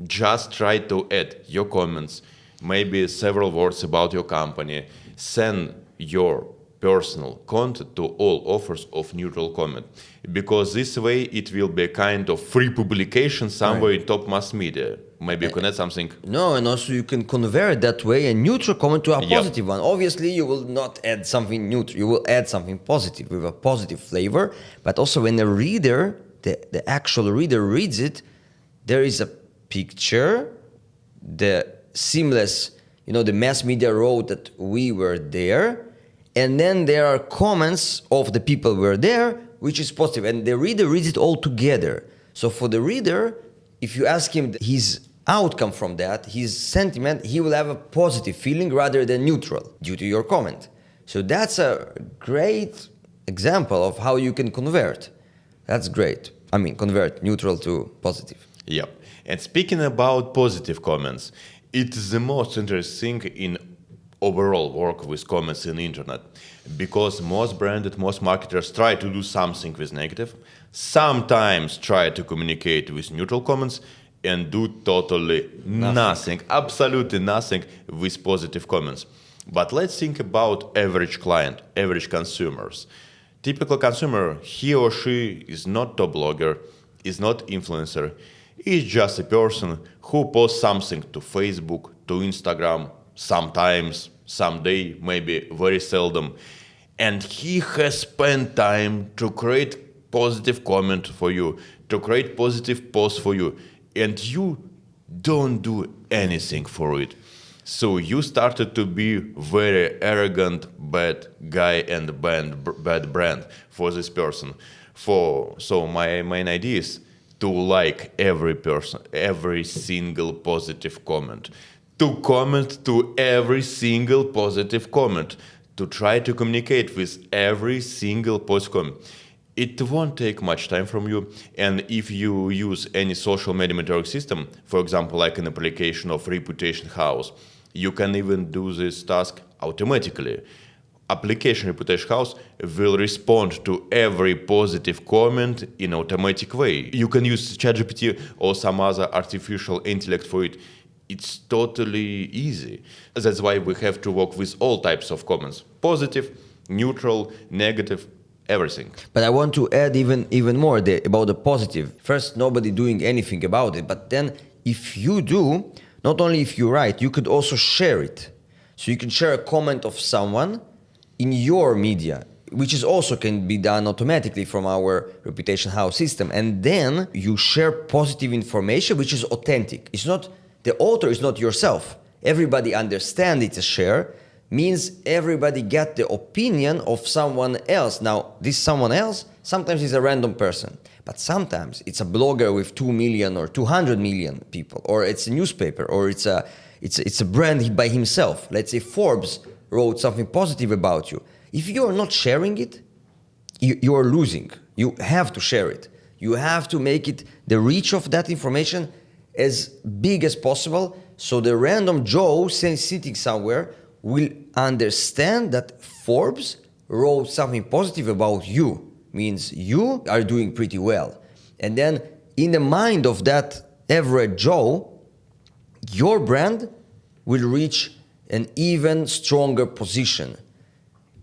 Just try to add your comments, maybe several words about your company, send your personal content to all offers of neutral comment, because this way it will be a kind of free publication somewhere in top mass media. Maybe you can add something. No, and also you can convert that way a neutral comment to a positive one. Obviously, you will not add something neutral. You will add something positive with a positive flavor. But also when the reader, the actual reader reads it, there is a picture, the seamless, the mass media wrote that we were there. And then there are comments of the people who were there, which is positive. And the reader reads it all together. So for the reader, if you ask him his outcome from that, his sentiment, he will have a positive feeling rather than neutral due to your comment. So that's a great example of how you can convert. That's great. I mean, convert neutral to positive. Yep. And speaking about positive comments, it is the most interesting in overall work with comments in the internet, because most branded, most marketers try to do something with negative, sometimes try to communicate with neutral comments, and do totally nothing, absolutely nothing with positive comments. But let's think about average client, average consumers. Typical consumer, he or she is not top blogger, is not influencer, is just a person who posts something to Facebook, to Instagram, sometimes, someday, maybe very seldom. And he has spent time to create positive comment for you, to create positive post for you. And you don't do anything for it. So you started to be very arrogant, bad guy and bad brand for this person. So my main idea is to like every person, every single positive comment, to comment to every single positive comment, to try to communicate with every single positive comment. It won't take much time from you. And if you use any social media monitoring system, for example, like an application of Reputation House, you can even do this task automatically. Application Reputation House will respond to every positive comment in automatic way. You can use ChatGPT or some other artificial intellect for it. It's totally easy. That's why we have to work with all types of comments: positive, neutral, negative, everything. But I want to add even more about the positive. First, nobody doing anything about it, but then if you do, not only if you write, you could also share it. So you can share a comment of someone in your media, which is also can be done automatically from our Reputation House system. And then you share positive information, which is authentic. It's not, the author is not yourself. Everybody understands it's a share, means everybody get the opinion of someone else. Now, this someone else sometimes is a random person, but sometimes it's a blogger with 2 million or 200 million people, or it's a newspaper, or it's a brand by himself. Let's say Forbes wrote something positive about you. If you are not sharing it, you are losing. You have to share it. You have to make it, the reach of that information, as big as possible, so the random Joe sitting somewhere will understand that Forbes wrote something positive about you. Means you are doing pretty well. And then in the mind of that average Joe, your brand will reach an even stronger position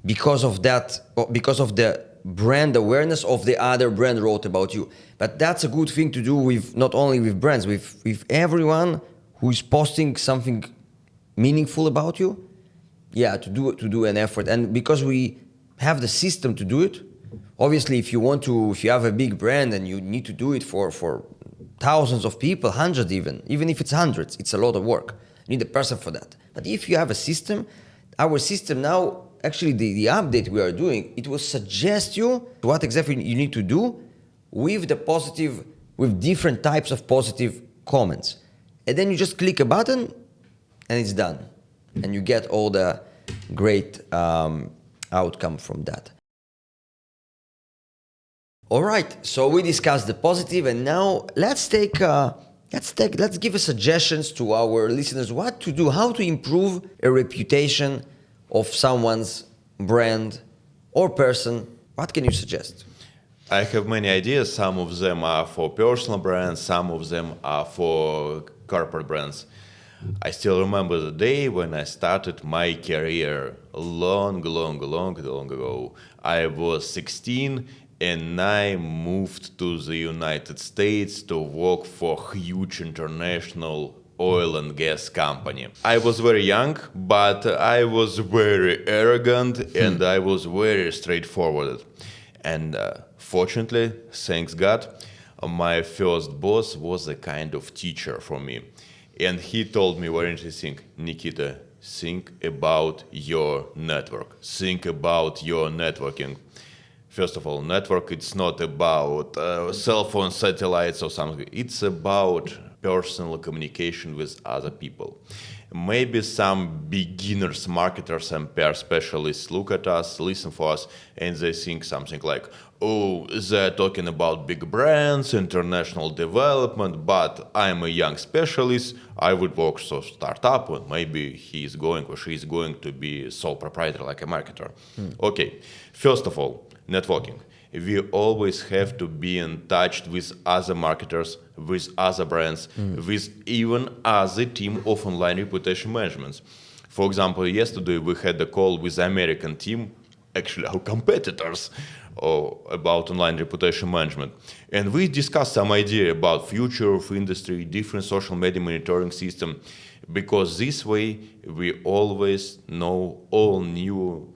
because of that, because of the brand awareness of the other brand wrote about you. But that's a good thing to do with, not only with brands, with everyone who is posting something meaningful about you. Yeah, to do an effort. And because we have the system to do it, obviously if you have a big brand and you need to do it for thousands of people, hundreds even if it's hundreds, it's a lot of work. You need a person for that. But if you have a system, our system now, actually the update we are doing, it will suggest you what exactly you need to do with the positive, with different types of positive comments. And then you just click a button and it's done. And you get all the great outcome from that. All right, so we discussed the positive, and now let's give a suggestions to our listeners what to do, how to improve a reputation of someone's brand or person. What can you suggest? I have many ideas. Some of them are for personal brands, some of them are for corporate brands. I still remember the day when I started my career long ago. I was 16 and I moved to the United States to work for a huge international oil and gas company. I was very young, but I was very arrogant and I was very straightforward. And fortunately, thanks God, my first boss was a kind of teacher for me. And he told me very interesting, Nikita, think about your network. Think about your networking. First of all, network, it's not about cell phone satellites or something. It's about personal communication with other people. Maybe some beginners, marketers, and PR specialists look at us, listen for us, and they think something like, oh, they're talking about big brands, international development, but I'm a young specialist, I would work for a startup, and maybe he is going or she is going to be sole proprietor like a marketer. Okay, first of all, networking. We always have to be in touch with other marketers, with other brands, with even other team of online reputation management. For example, yesterday we had a call with the American team, actually our competitors, about online reputation management. And we discussed some idea about future of industry, different social media monitoring system, because this way we always know all new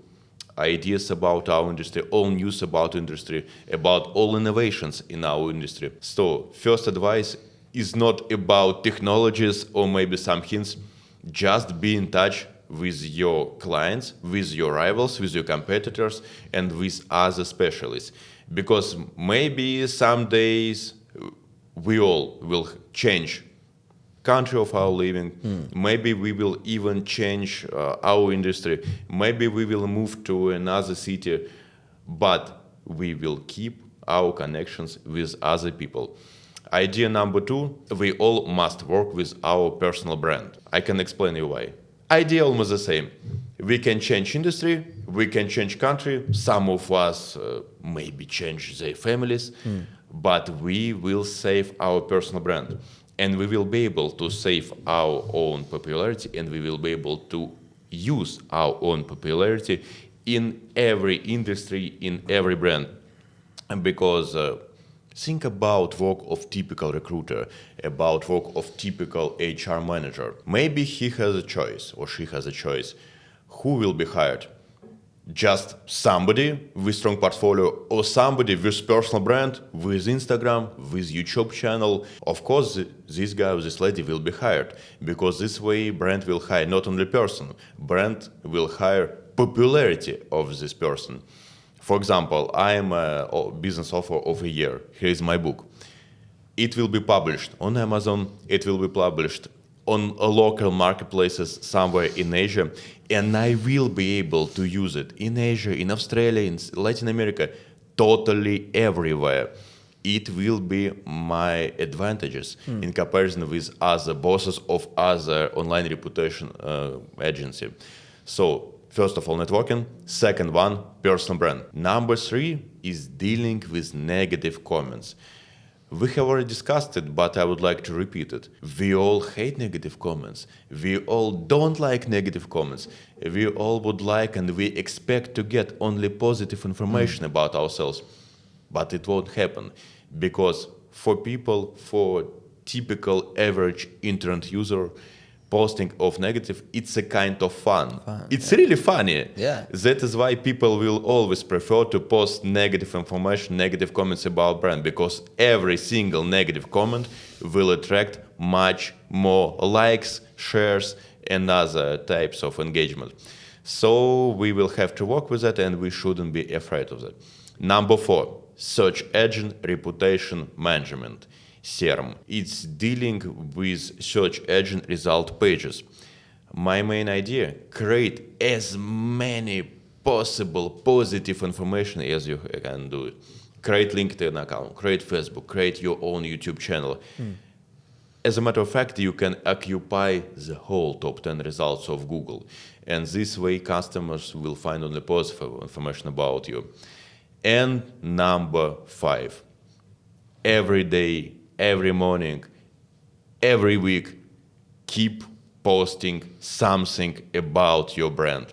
ideas about our industry, all news about industry, about all innovations in our industry. So first advice is not about technologies or maybe some hints, just be in touch with your clients, with your rivals, with your competitors, and with other specialists. Because maybe some days we all will change country of our living. Maybe we will even change our industry. Maybe we will move to another city, but we will keep our connections with other people. Idea number 2, we all must work with our personal brand. I can explain you why. Idea almost the same. We can change industry, we can change country, some of us maybe change their families, but we will save our personal brand. And we will be able to save our own popularity, and we will be able to use our own popularity in every industry, in every brand. And because think about work of typical recruiter, about work of typical HR manager. Maybe he has a choice or she has a choice. Who will be hired? Just somebody with strong portfolio or somebody with personal brand, with Instagram, with YouTube channel. Of course, this guy or this lady will be hired because this way brand will hire not only person, brand will hire popularity of this person. For example, I am a business author of a year. Here is my book. It will be published on Amazon. It will be published on local marketplaces somewhere in Asia, and I will be able to use it in Asia, in Australia, in Latin America, totally everywhere. It will be my advantages in comparison with other bosses of other online reputation agency. So, first of all, networking. Second one, personal brand. Number 3 is dealing with negative comments. We have already discussed it, but I would like to repeat it. We all hate negative comments. We all don't like negative comments. We all would like and we expect to get only positive information about ourselves. But it won't happen because for people, for typical average internet user, posting of negative, it's a kind of fun. It's really funny. Yeah. That is why people will always prefer to post negative information, negative comments about brand, because every single negative comment will attract much more likes, shares, and other types of engagement. So we will have to work with that, and we shouldn't be afraid of that. Number 4, search engine reputation management. SERM. It's dealing with search engine result pages. My main idea, create as many possible positive information as you can do it. Create LinkedIn account, create Facebook, create your own YouTube channel. As a matter of fact, you can occupy the whole top 10 results of Google. And this way customers will find only positive information about you. And number 5, every day, every morning, every week, keep posting something about your brand.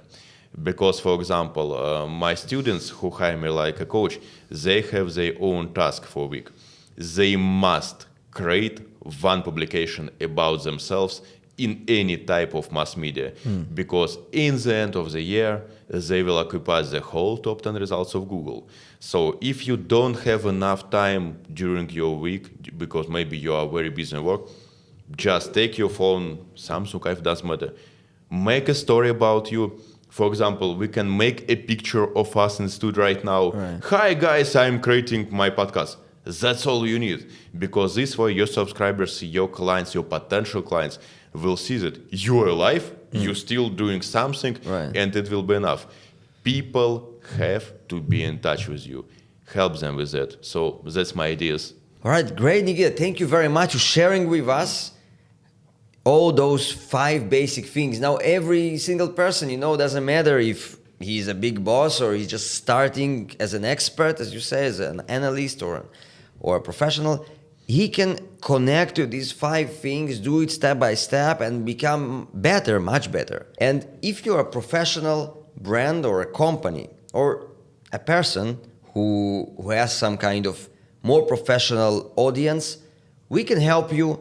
Because, for example, my students who hire me like a coach, they have their own task for a week. They must create one publication about themselves in any type of mass media. Because in the end of the year, they will occupy the whole top 10 results of Google. So if you don't have enough time during your week, because maybe you are very busy at work, just take your phone, Samsung, iPhone, doesn't matter. Make a story about you. For example, we can make a picture of us in the studio right now. Right. Hi guys, I'm creating my podcast. That's all you need. Because this way your subscribers, your clients, your potential clients will see that you're alive, you're still doing something, Right. and it will be enough. People have to be in touch with you. Help them with that. So that's my ideas. All right, great, Nikita. Thank you very much for sharing with us all those 5 basic things. Now, every single person, doesn't matter if he's a big boss or he's just starting as an expert, as you say, as an analyst or a professional, he can connect to these 5 things, do it step by step, and become better, much better. And if you're a professional brand or a company or a person who has some kind of more professional audience, we can help you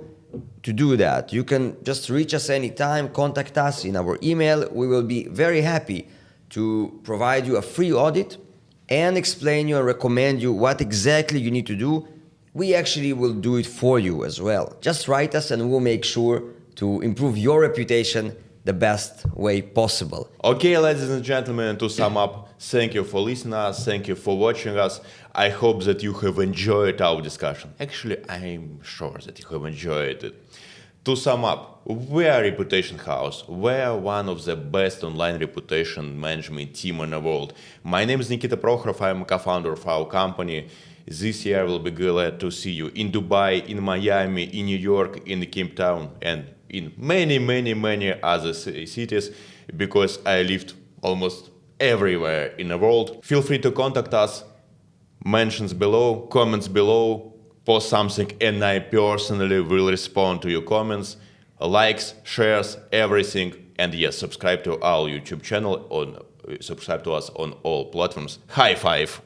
to do that. You can just reach us anytime, contact us in our email. We will be very happy to provide you a free audit and explain you and recommend you what exactly you need to do. We actually will do it for you as well. Just write us and we'll make sure to improve your reputation the best way possible. Okay, ladies and gentlemen, to sum up, thank you for listening to us, thank you for watching us. I hope that you have enjoyed our discussion. Actually, I'm sure that you have enjoyed it. To sum up, we are a reputation house. We are one of the best online reputation management team in the world. My name is Nikita Prokhorov. I'm a co-founder of our company. This year I will be glad to see you in Dubai, in Miami, in New York, in Cape Town, and in many other cities, because I lived almost everywhere in the world. Feel free to contact us, mentions below, comments below, post something, and I personally will respond to your comments, likes, shares, everything. And yes, subscribe to our YouTube channel, subscribe to us on all platforms. High five!